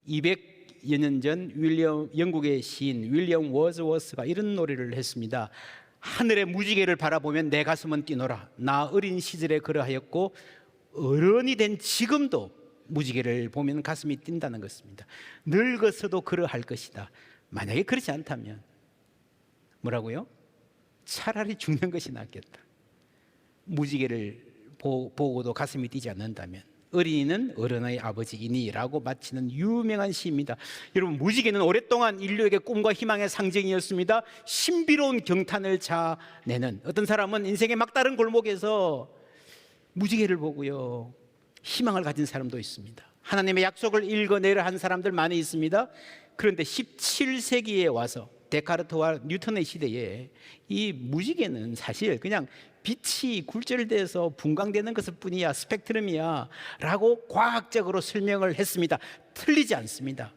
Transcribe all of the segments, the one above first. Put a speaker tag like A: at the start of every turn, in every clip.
A: 200여 년 전 영국의 시인 윌리엄 워즈워스가 이런 노래를 했습니다. 하늘의 무지개를 바라보면 내 가슴은 뛰노라. 나 어린 시절에 그러하였고 어른이 된 지금도 무지개를 보면 가슴이 뛴다는 것입니다. 늙어서도 그러할 것이다. 만약에 그렇지 않다면 뭐라고요? 차라리 죽는 것이 낫겠다. 무지개를 보고도 가슴이 뛰지 않는다면 어린이는 어른의 아버지이니 라고 마치는 유명한 시입니다. 여러분, 무지개는 오랫동안 인류에게 꿈과 희망의 상징이었습니다. 신비로운 경탄을 자내는, 어떤 사람은 인생의 막다른 골목에서 무지개를 보고요 희망을 가진 사람도 있습니다. 하나님의 약속을 읽어내려 한 사람들 많이 있습니다. 그런데 17세기에 와서 데카르트와 뉴턴의 시대에 이 무지개는 사실 그냥 빛이 굴절돼서 분광되는 것일 뿐이야, 스펙트럼이야 라고 과학적으로 설명을 했습니다. 틀리지 않습니다.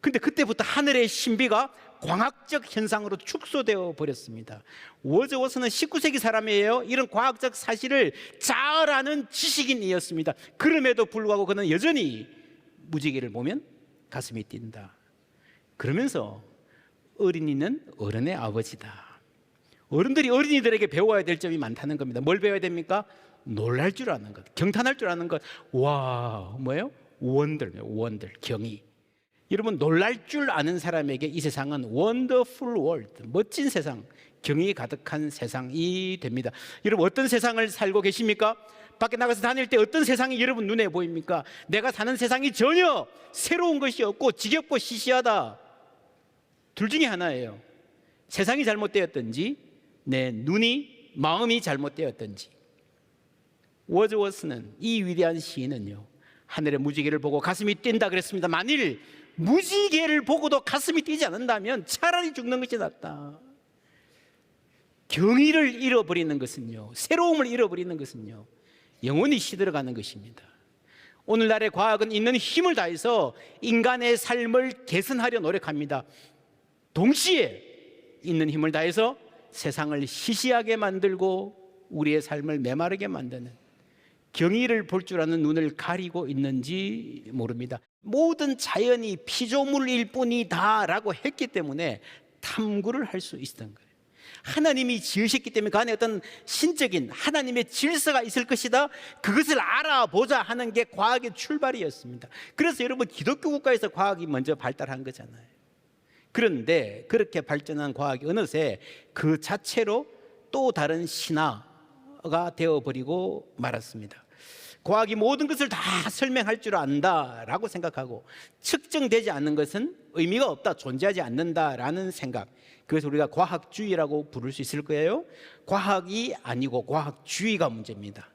A: 근데 그때부터 하늘의 신비가 광학적 현상으로 축소되어 버렸습니다. 워즈워스는 19세기 사람이에요. 이런 과학적 사실을 잘 아는 지식인이었습니다. 그럼에도 불구하고 그는 여전히 무지개를 보면 가슴이 뛴다. 그러면서 어린이는 어른의 아버지다. 어른들이 어린이들에게 배워야 될 점이 많다는 겁니다. 뭘 배워야 됩니까? 놀랄 줄 아는 것, 경탄할 줄 아는 것. 와, 뭐예요? 원들, 경이. 여러분, 놀랄 줄 아는 사람에게 이 세상은 원더풀 월드, 멋진 세상, 경이 가득한 세상이 됩니다. 여러분, 어떤 세상을 살고 계십니까? 밖에 나가서 다닐 때 어떤 세상이 여러분 눈에 보입니까? 내가 사는 세상이 전혀 새로운 것이 없고 지겹고 시시하다. 둘 중에 하나예요. 세상이 잘못되었든지 내 눈이, 마음이 잘못되었든지. 워즈워스는, 이 위대한 시인은요, 하늘의 무지개를 보고 가슴이 뛴다 그랬습니다. 만일 무지개를 보고도 가슴이 뛰지 않는다면 차라리 죽는 것이 낫다. 경의를 잃어버리는 것은요, 새로움을 잃어버리는 것은요, 영원히 시들어가는 것입니다. 오늘날의 과학은 있는 힘을 다해서 인간의 삶을 개선하려 노력합니다. 동시에 있는 힘을 다해서 세상을 시시하게 만들고 우리의 삶을 메마르게 만드는, 경의를 볼 줄 아는 눈을 가리고 있는지 모릅니다. 모든 자연이 피조물일 뿐이다 라고 했기 때문에 탐구를 할 수 있었던 거예요. 하나님이 지으셨기 때문에 그 안에 어떤 신적인 하나님의 질서가 있을 것이다, 그것을 알아보자 하는 게 과학의 출발이었습니다. 그래서 여러분, 기독교 국가에서 과학이 먼저 발달한 거잖아요. 그런데 그렇게 발전한 과학이 어느새 그 자체로 또 다른 신화가 되어버리고 말았습니다. 과학이 모든 것을 다 설명할 줄 안다라고 생각하고 측정되지 않는 것은 의미가 없다, 존재하지 않는다라는 생각, 그래서 우리가 과학주의라고 부를 수 있을 거예요. 과학이 아니고 과학주의가 문제입니다.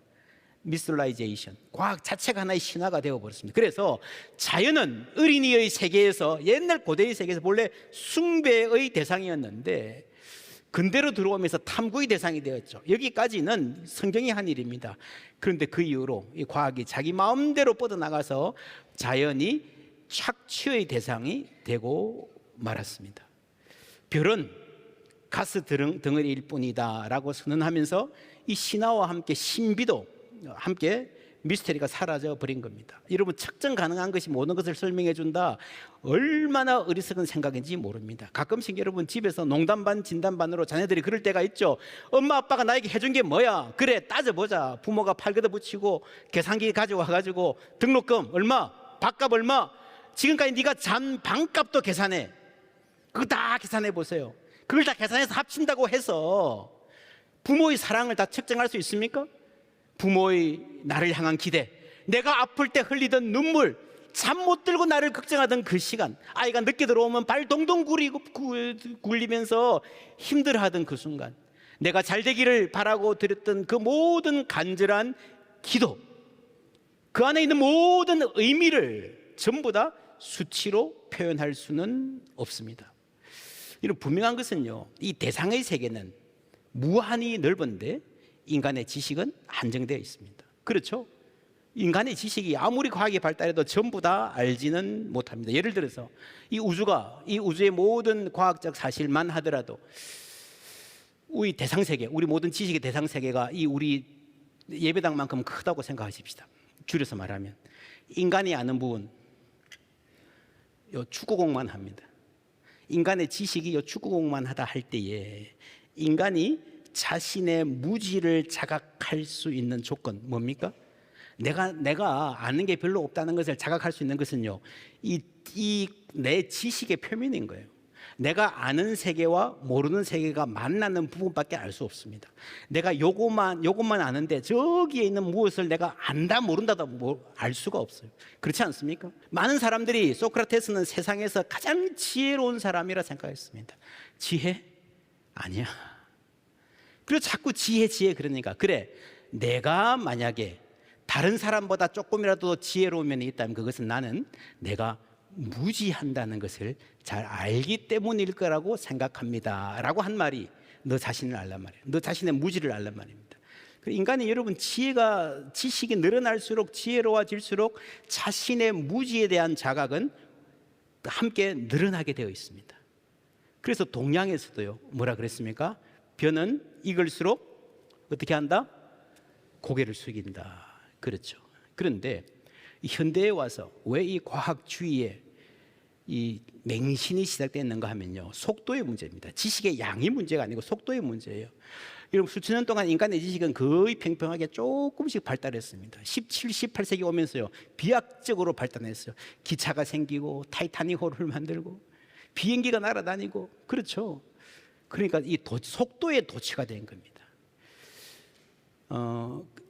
A: 미스라이제이션, 과학 자체가 하나의 신화가 되어버렸습니다. 그래서 자연은 어린이의 세계에서, 옛날 고대의 세계에서 본래 숭배의 대상이었는데 근대로 들어오면서 탐구의 대상이 되었죠. 여기까지는 성경이 한 일입니다. 그런데 그 이후로 이 과학이 자기 마음대로 뻗어나가서 자연이 착취의 대상이 되고 말았습니다. 별은 가스 덩어리일 뿐이다 라고 선언하면서 이 신화와 함께 신비도 함께 미스터리가 사라져 버린 겁니다. 여러분, 측정 가능한 것이 모든 것을 설명해 준다, 얼마나 어리석은 생각인지 모릅니다. 가끔씩 여러분 집에서 농담 반 진담 반으로 자녀들이 그럴 때가 있죠. 엄마 아빠가 나에게 해준 게 뭐야? 그래, 따져보자. 부모가 팔 걷어 붙이고 계산기 가져와가지고 등록금 얼마, 밥값 얼마, 지금까지 네가 잔 방값도 계산해. 그거 다 계산해 보세요. 그걸 다 계산해서 합친다고 해서 부모의 사랑을 다 측정할 수 있습니까? 부모의 나를 향한 기대, 내가 아플 때 흘리던 눈물, 잠 못 들고 나를 걱정하던 그 시간, 아이가 늦게 들어오면 발 동동 굴리면서 힘들어하던 그 순간, 내가 잘 되기를 바라고 드렸던 그 모든 간절한 기도, 그 안에 있는 모든 의미를 전부 다 수치로 표현할 수는 없습니다. 이런 분명한 것은요, 이 대상의 세계는 무한히 넓은데 인간의 지식은 한정되어 있습니다. 그렇죠? 인간의 지식이 아무리 과학이 발달해도 전부 다 알지는 못합니다. 예를 들어서 이 우주의 모든 과학적 사실만 하더라도 우리 대상세계, 우리 모든 지식의 대상세계가 이 우리 예배당만큼 크다고 생각하십시다. 줄여서 말하면 인간이 아는 부분, 요 축구공만 합니다. 인간의 지식이 요 축구공만 하다 할 때에 인간이 자신의 무지를 자각할 수 있는 조건 뭡니까? 내가 아는 게 별로 없다는 것을 자각할 수 있는 것은요, 이 내 지식의 표면인 거예요. 내가 아는 세계와 모르는 세계가 만나는 부분밖에 알 수 없습니다. 내가 요것만 아는데 저기에 있는 무엇을 내가 안다 모른다도 알 수가 없어요. 그렇지 않습니까? 많은 사람들이 소크라테스는 세상에서 가장 지혜로운 사람이라 생각했습니다. 지혜? 아니야. 그래서 자꾸 지혜 그러니까 그래, 내가 만약에 다른 사람보다 조금이라도 지혜로운 면이 있다면 그것은 나는 내가 무지한다는 것을 잘 알기 때문일 거라고 생각합니다 라고 한 말이 너 자신을 알란 말이에요. 너 자신의 무지를 알란 말입니다. 인간이 여러분 지식이 늘어날수록 지혜로워질수록 자신의 무지에 대한 자각은 함께 늘어나게 되어 있습니다. 그래서 동양에서도요, 뭐라 그랬습니까? 벼는 익을수록 어떻게 한다? 고개를 숙인다. 그렇죠. 그런데 현대에 와서 왜 이 과학주의에 이 맹신이 시작됐는가 하면요, 속도의 문제입니다. 지식의 양이 문제가 아니고 속도의 문제예요. 여러분, 수천 년 동안 인간의 지식은 거의 평평하게 조금씩 발달했습니다. 17, 18세기 오면서요, 비약적으로 발달했어요. 기차가 생기고 타이타닉호를 만들고 비행기가 날아다니고, 그렇죠. 그러니까 이 속도의 도취가 된 겁니다.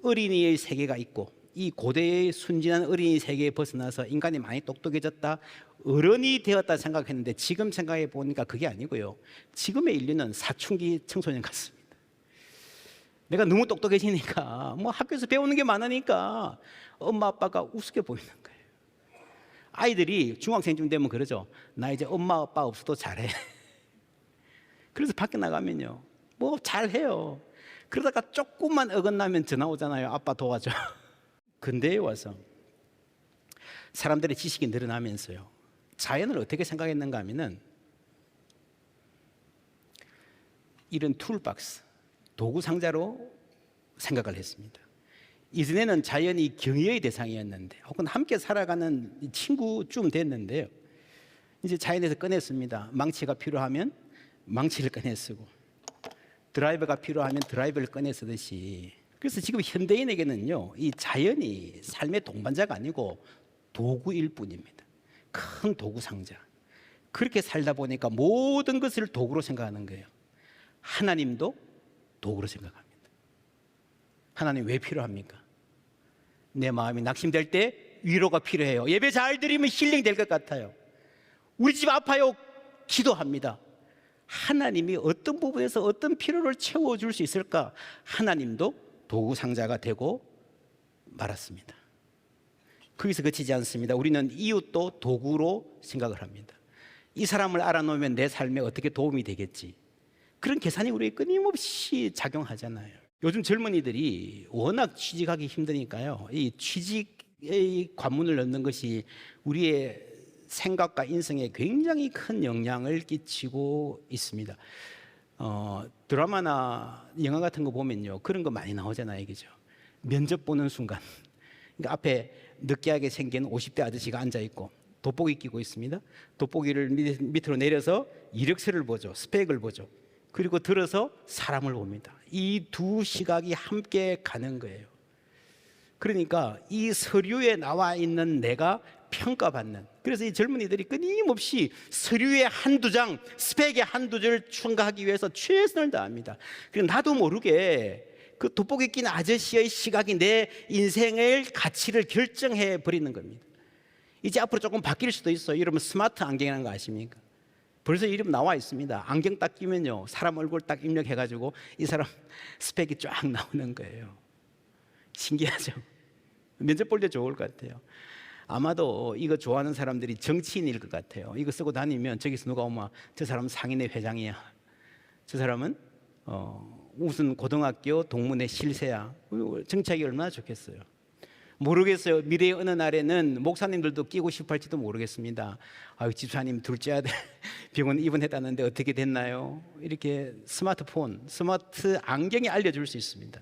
A: 어린이의 세계가 있고, 이 고대의 순진한 어린이 세계에 벗어나서 인간이 많이 똑똑해졌다, 어른이 되었다 생각했는데 지금 생각해 보니까 그게 아니고요, 지금의 인류는 사춘기 청소년 같습니다. 내가 너무 똑똑해지니까, 뭐 학교에서 배우는 게 많으니까 엄마 아빠가 우습게 보이는 거예요. 아이들이 중학생쯤 되면 그러죠. 나 이제 엄마 아빠 없어도 잘해. 그래서 밖에 나가면요, 뭐 잘해요. 그러다가 조금만 어긋나면 전화 오잖아요. 아빠 도와줘. 근대에 와서 사람들의 지식이 늘어나면서요, 자연을 어떻게 생각했는가 하면은 이런 툴박스, 도구 상자로 생각을 했습니다. 이전에는 자연이 경의의 대상이었는데 혹은 함께 살아가는 친구쯤 됐는데요, 이제 자연에서 꺼냈습니다. 망치가 필요하면 망치를 꺼내 쓰고, 드라이버가 필요하면 드라이버를 꺼내 쓰듯이. 그래서 지금 현대인에게는요, 이 자연이 삶의 동반자가 아니고 도구일 뿐입니다. 큰 도구 상자. 그렇게 살다 보니까 모든 것을 도구로 생각하는 거예요. 하나님도 도구로 생각합니다. 하나님 왜 필요합니까? 내 마음이 낙심될 때 위로가 필요해요. 예배 잘 드리면 힐링 될 것 같아요. 우리 집 아파요. 기도합니다. 하나님이 어떤 부분에서 어떤 필요를 채워줄 수 있을까? 하나님도 도구 상자가 되고 말았습니다. 거기서 그치지 않습니다. 우리는 이웃도 도구로 생각을 합니다. 이 사람을 알아놓으면 내 삶에 어떻게 도움이 되겠지, 그런 계산이 우리에게 끊임없이 작용하잖아요. 요즘 젊은이들이 워낙 취직하기 힘드니까요, 이 취직의 관문을 넣는 것이 우리의 생각과 인성에 굉장히 큰 영향을 끼치고 있습니다. 드라마나 영화 같은 거 보면요, 그런 거 많이 나오잖아요, 그죠? 면접 보는 순간, 그러니까 앞에 느끼하게 생긴 50대 아저씨가 앉아 있고 돋보기 끼고 있습니다. 돋보기를 밑으로 내려서 이력서를 보죠, 스펙을 보죠. 그리고 들어서 사람을 봅니다. 이 두 시각이 함께 가는 거예요. 그러니까 이 서류에 나와 있는 내가 평가받는, 그래서 이 젊은이들이 끊임없이 서류에 한두 장, 스펙에 한두 줄 첨가하기 위해서 최선을 다합니다. 그리고 나도 모르게 그 돋보기 낀 아저씨의 시각이 내 인생의 가치를 결정해 버리는 겁니다. 이제 앞으로 조금 바뀔 수도 있어요. 여러분 스마트 안경이라는 거 아십니까? 벌써 이름 나와 있습니다. 안경 딱 끼면요, 사람 얼굴 딱 입력해가지고 이 사람 스펙이 쫙 나오는 거예요. 신기하죠? 면접 볼 때 좋을 것 같아요. 아마도 이거 좋아하는 사람들이 정치인일 것 같아요. 이거 쓰고 다니면 저기서 누가 오면 저 사람은 상인회 회장이야, 저 사람은 무슨 고등학교 동문회 실세야. 정치하기 얼마나 좋겠어요. 모르겠어요. 미래의 어느 날에는 목사님들도 끼고 싶어 할지도 모르겠습니다. 아유, 집사님 둘째 아들 병원 입원했다는데 어떻게 됐나요? 이렇게 스마트폰, 스마트 안경이 알려줄 수 있습니다.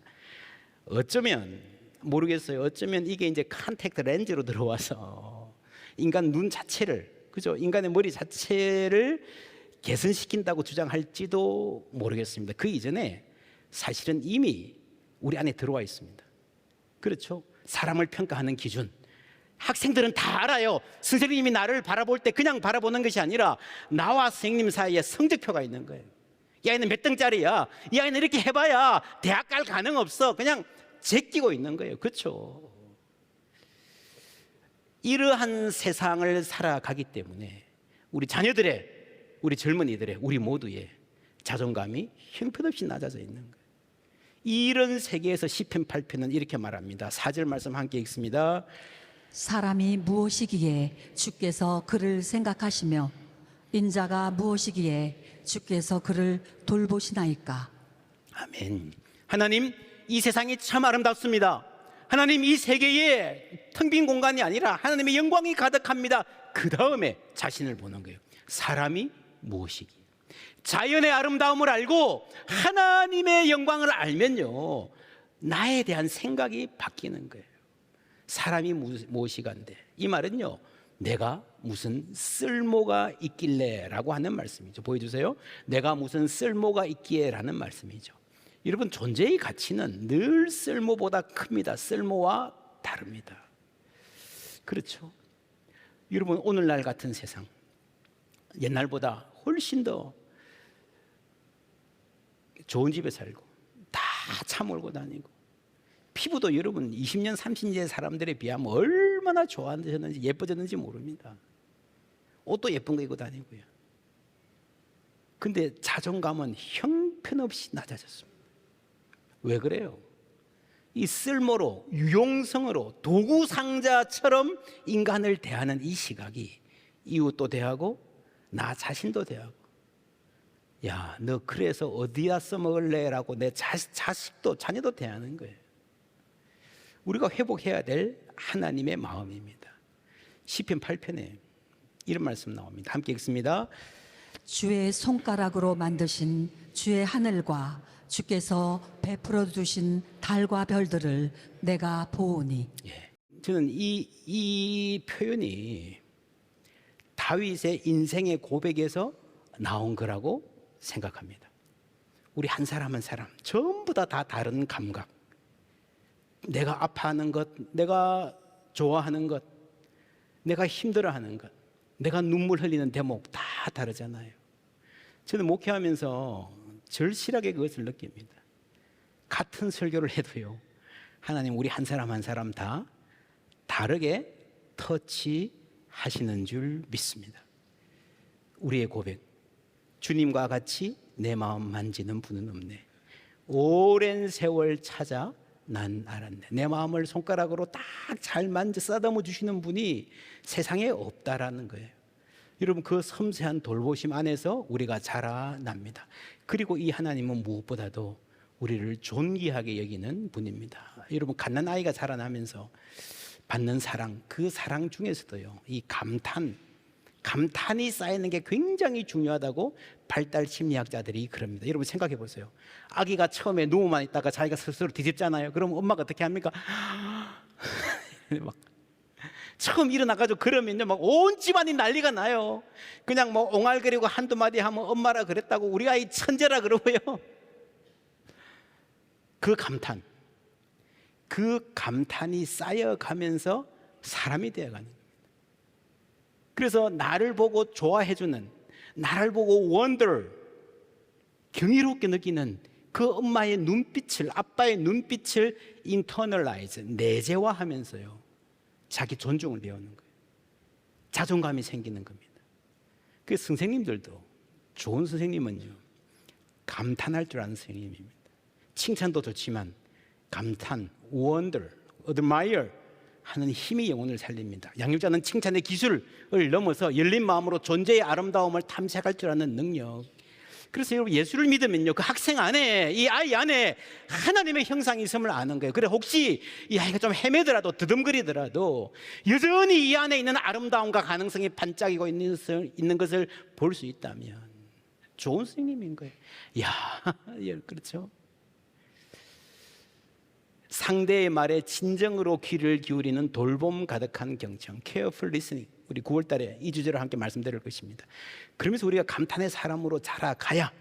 A: 어쩌면 모르겠어요. 어쩌면 이게 이제 컨택트 렌즈로 들어와서 인간 눈 자체를 그죠? 인간의 머리 자체를 개선시킨다고 주장할지도 모르겠습니다. 그 이전에 사실은 이미 우리 안에 들어와 있습니다. 그렇죠? 사람을 평가하는 기준. 학생들은 다 알아요. 선생님이 나를 바라볼 때 그냥 바라보는 것이 아니라 나와 선생님 사이에 성적표가 있는 거예요. 이 아이는 몇 등짜리야. 이 아이는 이렇게 해봐야 대학 갈 가능 없어. 그냥 제끼고 있는 거예요. 그렇죠? 이러한 세상을 살아가기 때문에 우리 자녀들의, 우리 젊은이들의, 우리 모두의 자존감이 형편없이 낮아져 있는 거예요. 이런 세계에서 시편 8편은 이렇게 말합니다. 4절 말씀 함께 읽습니다.
B: 사람이 무엇이기에 주께서 그를 생각하시며 인자가 무엇이기에 주께서 그를 돌보시나이까.
A: 아멘. 하나님, 이 세상이 참 아름답습니다. 하나님, 이 세계에 텅 빈 공간이 아니라 하나님의 영광이 가득합니다. 그 다음에 자신을 보는 거예요. 사람이 무엇이기에. 자연의 아름다움을 알고 하나님의 영광을 알면요, 나에 대한 생각이 바뀌는 거예요. 사람이 무엇이간데, 이 말은요, 내가 무슨 쓸모가 있길래 라고 하는 말씀이죠. 보여주세요. 내가 무슨 쓸모가 있기에 라는 말씀이죠. 여러분, 존재의 가치는 늘 쓸모보다 큽니다. 쓸모와 다릅니다. 그렇죠? 여러분, 오늘날 같은 세상, 옛날보다 훨씬 더 좋은 집에 살고 다 차 몰고 다니고, 피부도 여러분 20년 30년의 사람들에 비하면 얼마나 좋아졌는지 예뻐졌는지 모릅니다. 옷도 예쁜 거 입고 다니고요. 근데 자존감은 형편없이 낮아졌습니다. 왜 그래요? 이 쓸모로, 유용성으로, 도구상자처럼 인간을 대하는 이 시각이 이웃도 대하고 나 자신도 대하고, 야, 너 그래서 어디다 써먹을래? 라고 내 자식도, 자녀도 대하는 거예요. 우리가 회복해야 될 하나님의 마음입니다. 시편 8편에 이런 말씀 나옵니다. 함께 읽습니다.
B: 주의 손가락으로 만드신 주의 하늘과 주께서 베풀어 두신 달과 별들을 내가 보오니.
A: 예. 저는 이 표현이 다윗의 인생의 고백에서 나온 거라고 생각합니다. 우리 한 사람 한 사람 전부 다 다른 감각, 내가 아파하는 것, 내가 좋아하는 것, 내가 힘들어하는 것, 내가 눈물 흘리는 대목 다 다르잖아요. 저는 목회하면서 절실하게 그것을 느낍니다. 같은 설교를 해도요, 하나님 우리 한 사람 한 사람 다 다르게 터치하시는 줄 믿습니다. 우리의 고백, 주님과 같이 내 마음 만지는 분은 없네. 오랜 세월 찾아 난 알았네. 내 마음을 손가락으로 딱 잘 만져 쓰다듬어 주시는 분이 세상에 없다라는 거예요. 여러분, 그 섬세한 돌보심 안에서 우리가 자라납니다. 그리고 이 하나님은 무엇보다도 우리를 존귀하게 여기는 분입니다. 여러분, 갓난아이가 자라나면서 받는 사랑, 그 사랑 중에서도요, 이 감탄이 쌓이는 게 굉장히 중요하다고 발달 심리학자들이 그럽니다. 여러분 생각해 보세요. 아기가 처음에 누워만 있다가 자기가 스스로 뒤집잖아요. 그럼 엄마가 어떻게 합니까? 막 처음 일어나가지고 그러면요, 막 온 집안이 난리가 나요. 그냥 뭐 옹알거리고 한두 마디 하면 엄마라 그랬다고 우리 아이 천재라 그러고요. 그 감탄이 쌓여가면서 사람이 되어가는 거예요. 그래서 나를 보고 좋아해주는, 나를 보고 wonder, 경이롭게 느끼는 그 엄마의 눈빛을, 아빠의 눈빛을 internalize, 내재화하면서요, 자기 존중을 배우는 거예요. 자존감이 생기는 겁니다. 그 선생님들도, 좋은 선생님은요, 감탄할 줄 아는 선생님입니다. 칭찬도 좋지만 감탄, wonder, admire 하는 힘이 영혼을 살립니다. 양육자는 칭찬의 기술을 넘어서 열린 마음으로 존재의 아름다움을 탐색할 줄 아는 능력. 그래서 여러분, 예수를 믿으면요, 그 학생 안에, 이 아이 안에 하나님의 형상이 있음을 아는 거예요. 그래, 혹시 이 아이가 좀 헤매더라도, 드듬거리더라도 여전히 이 안에 있는 아름다움과 가능성이 반짝이고 있는 것을 볼 수 있다면 좋은 선생님인 거예요. 야, 그렇죠. 상대의 말에 진정으로 귀를 기울이는 돌봄 가득한 경청, careful listening. 우리 9월 달에 이 주제로 함께 말씀드릴 것입니다. 그러면서 우리가 감탄의 사람으로 자라가야,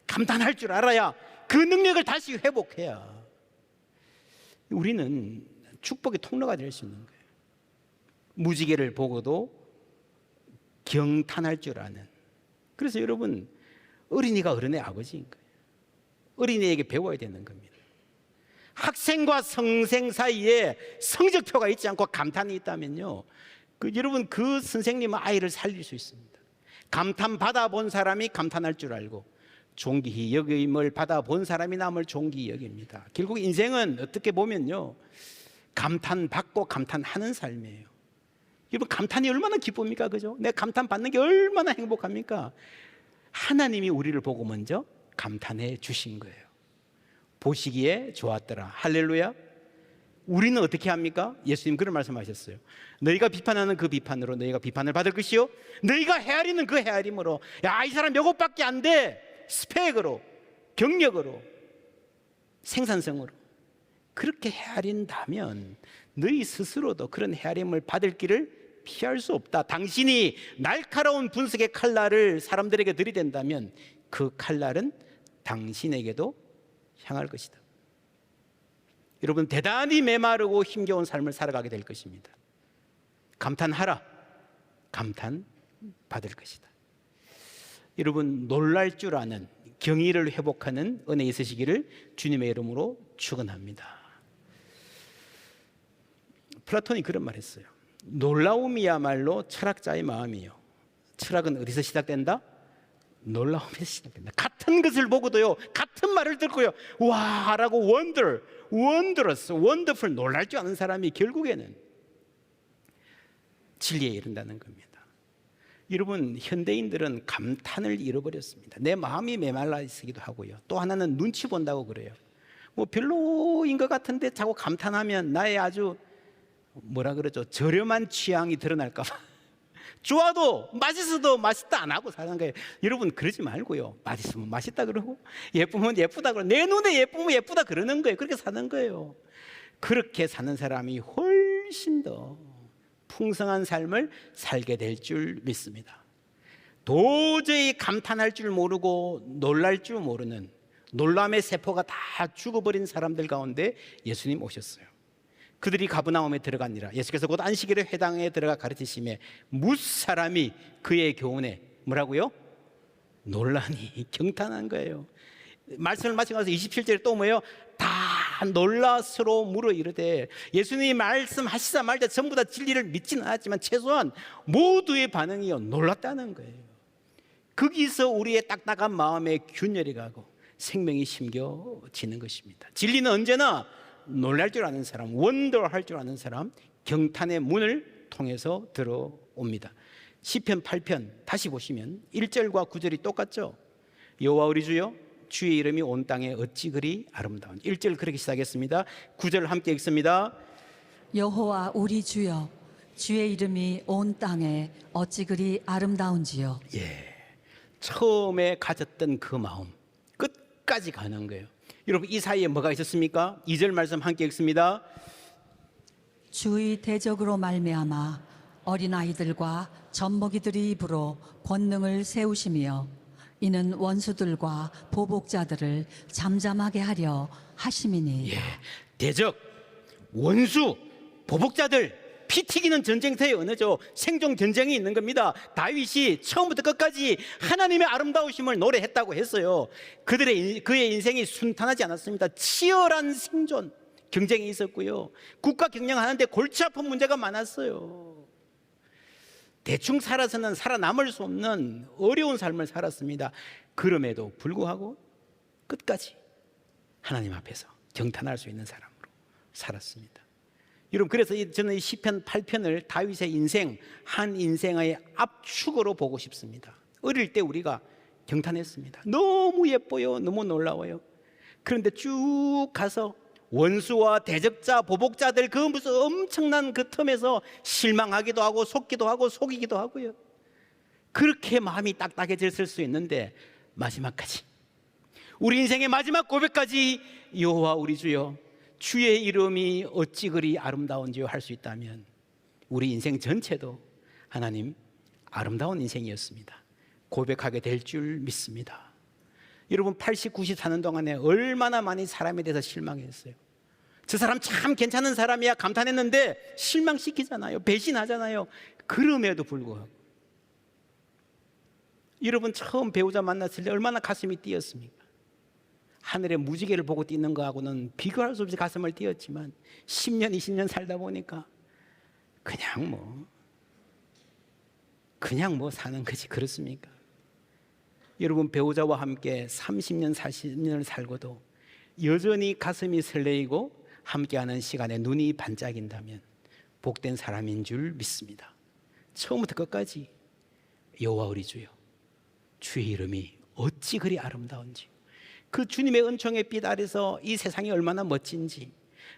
A: 감탄할 줄 알아야, 그 능력을 다시 회복해야 우리는 축복의 통로가 될 수 있는 거예요. 무지개를 보고도 경탄할 줄 아는. 그래서 여러분, 어린이가 어른의 아버지인 거예요. 어린이에게 배워야 되는 겁니다. 학생과 성생 사이에 성적표가 있지 않고 감탄이 있다면요, 여러분, 그 선생님은 아이를 살릴 수 있습니다. 감탄 받아본 사람이 감탄할 줄 알고 존귀히 여김을 받아본 사람이 남을 존귀히 여깁니다. 결국 인생은 어떻게 보면요, 감탄받고 감탄하는 삶이에요. 여러분, 감탄이 얼마나 기쁩니까? 그죠? 내가 감탄 받는 게 얼마나 행복합니까? 하나님이 우리를 보고 먼저 감탄해 주신 거예요. 보시기에 좋았더라. 할렐루야. 우리는 어떻게 합니까? 예수님 그런 말씀하셨어요. 너희가 비판하는 그 비판으로 너희가 비판을 받을 것이요, 너희가 헤아리는 그 헤아림으로, 야, 이 사람 이것밖에 안 돼, 스펙으로, 경력으로, 생산성으로 그렇게 헤아린다면 너희 스스로도 그런 헤아림을 받을 길을 피할 수 없다. 당신이 날카로운 분석의 칼날을 사람들에게 들이댄다면 그 칼날은 당신에게도 향할 것이다. 여러분, 대단히 메마르고 힘겨운 삶을 살아가게 될 것입니다. 감탄하라. 감탄 받을 것이다. 여러분, 놀랄 줄 아는, 경의를 회복하는 은혜 있으시기를 주님의 이름으로 축원합니다. 플라톤이 그런 말 했어요. 놀라움이야말로 철학자의 마음이요, 철학은 어디서 시작된다? 놀라움에서 시작된다. 같은 것을 보고도요, 같은 말을 듣고요, 와 라고 wondrous, wonderful, 놀랄 줄 아는 사람이 결국에는 진리에 이른다는 겁니다. 여러분, 현대인들은 감탄을 잃어버렸습니다. 내 마음이 메말라 있기도 하고요, 또 하나는 눈치 본다고 그래요. 뭐 별로인 것 같은데 자꾸 감탄하면 나의 아주 뭐라 그러죠, 저렴한 취향이 드러날까 봐 좋아도 맛있어도 맛있다 안 하고 사는 거예요. 여러분, 그러지 말고요, 맛있으면 맛있다 그러고 예쁘면 예쁘다 그러고 내 눈에 예쁘면 예쁘다 그러는 거예요. 그렇게 사는 거예요. 그렇게 사는 사람이 훨씬 더 풍성한 삶을 살게 될 줄 믿습니다. 도저히 감탄할 줄 모르고 놀랄 줄 모르는, 놀람의 세포가 다 죽어버린 사람들 가운데 예수님 오셨어요. 그들이 가브나움에 들어가니라. 예수께서 곧 안식일에 회당에 들어가 가르치심에 무사람이 그의 교훈에 뭐라고요? 놀라니, 경탄한 거예요. 말씀을 마치고 나서 27절에 또 뭐예요? 다 놀라 서로 물어 이르되. 예수님이 말씀하시자 말자 전부 다 진리를 믿지는 않았지만 최소한 모두의 반응이요, 놀랐다는 거예요. 거기서 우리의 딱딱한 마음에 균열이 가고 생명이 심겨지는 것입니다. 진리는 언제나 놀랄 줄 아는 사람, 원더할 줄 아는 사람, 경탄의 문을 통해서 들어옵니다. 시편 8편 다시 보시면 1절과 9절이 똑같죠. 여호와 우리 주여, 주의 이름이 온 땅에 어찌 그리 아름다운. 1절 그렇게 시작했습니다. 9절 함께 읽습니다.
B: 여호와 우리 주여, 주의 이름이 온 땅에 어찌 그리 아름다운지요.
A: 예, 처음에 가졌던 그 마음 끝까지 가는 거예요. 여러분, 이 사이에 뭐가 있었습니까? 2절 말씀 함께 읽습니다.
B: 주의 대적으로 말미암아 어린아이들과 젖먹이들의 입으로 권능을 세우시며 이는 원수들과 보복자들을 잠잠하게 하려 하심이니.
A: 예, 대적, 원수, 보복자들, 피 튀기는 전쟁터의 언어죠. 생존 전쟁이 있는 겁니다. 다윗이 처음부터 끝까지 하나님의 아름다우심을 노래했다고 했어요. 그의 인생이 순탄하지 않았습니다. 치열한 생존 경쟁이 있었고요, 국가 경영하는데 골치 아픈 문제가 많았어요. 대충 살아서는 살아남을 수 없는 어려운 삶을 살았습니다. 그럼에도 불구하고 끝까지 하나님 앞에서 경탄할 수 있는 사람으로 살았습니다. 여러분, 그래서 저는 이 시편 8편을 다윗의 인생, 한 인생의 압축으로 보고 싶습니다. 어릴 때 우리가 경탄했습니다. 너무 예뻐요, 너무 놀라워요. 그런데 쭉 가서 원수와 대적자, 보복자들 그 무슨 엄청난 그 틈에서 실망하기도 하고 속기도 하고 속이기도 하고요. 그렇게 마음이 딱딱해졌을 수 있는데 마지막까지, 우리 인생의 마지막 고백까지 여호와 우리 주여, 주의 이름이 어찌 그리 아름다운지요 할 수 있다면 우리 인생 전체도 하나님 아름다운 인생이었습니다. 고백하게 될 줄 믿습니다. 여러분 80, 90 사는 동안에 얼마나 많이 사람에 대해서 실망했어요. 저 사람 참 괜찮은 사람이야 감탄했는데 실망시키잖아요. 배신하잖아요. 그럼에도 불구하고 여러분 처음 배우자 만났을 때 얼마나 가슴이 뛰었습니까? 하늘의 무지개를 보고 뛰는 거하고는 비교할 수 없이 가슴을 뛰었지만 10년, 20년 살다 보니까 그냥 뭐 사는 거지 그렇습니까? 여러분 배우자와 함께 30년, 40년을 살고도 여전히 가슴이 설레이고 함께하는 시간에 눈이 반짝인다면 복된 사람인 줄 믿습니다. 처음부터 끝까지 여호와 우리 주여 주의 이름이 어찌 그리 아름다운지 그 주님의 은총의 빛 아래서 이 세상이 얼마나 멋진지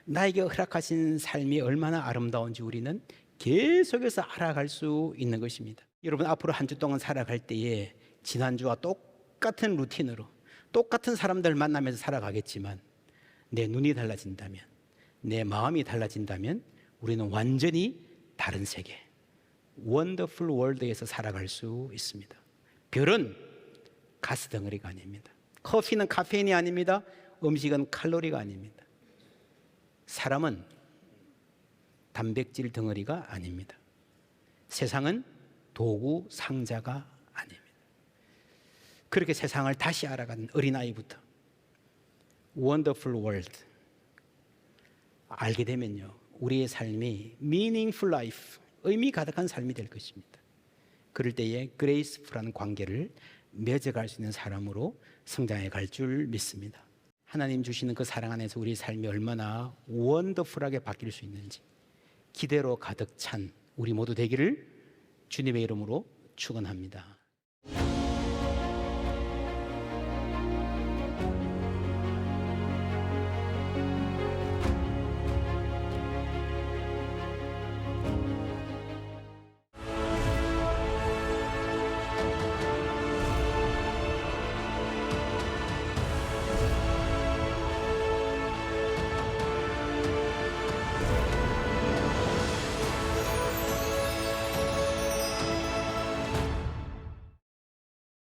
A: 나에게 허락하신 삶이 얼마나 아름다운지 우리는 계속해서 알아갈 수 있는 것입니다. 여러분 앞으로 한 주 동안 살아갈 때에 지난주와 똑같은 루틴으로 똑같은 사람들 만나면서 살아가겠지만 내 눈이 달라진다면 내 마음이 달라진다면 우리는 완전히 다른 세계 원더풀 월드에서 살아갈 수 있습니다. 별은 가스덩어리가 아닙니다. 커피는 카페인이 아닙니다. 음식은 칼로리가 아닙니다. 사람은 단백질 덩어리가 아닙니다. 세상은 도구 상자가 아닙니다. 그렇게 세상을 다시 알아가는 어린아이부터 원더풀 월드 알게 되면요 우리의 삶이 meaningful life 의미 가득한 삶이 될 것입니다. 그럴 때에 그레이스풀한 관계를 맺어갈 수 있는 사람으로 성장해 갈 줄 믿습니다. 하나님 주시는 그 사랑 안에서 우리 삶이 얼마나 원더풀하게 바뀔 수 있는지 기대로 가득 찬 우리 모두 되기를 주님의 이름으로 축원합니다.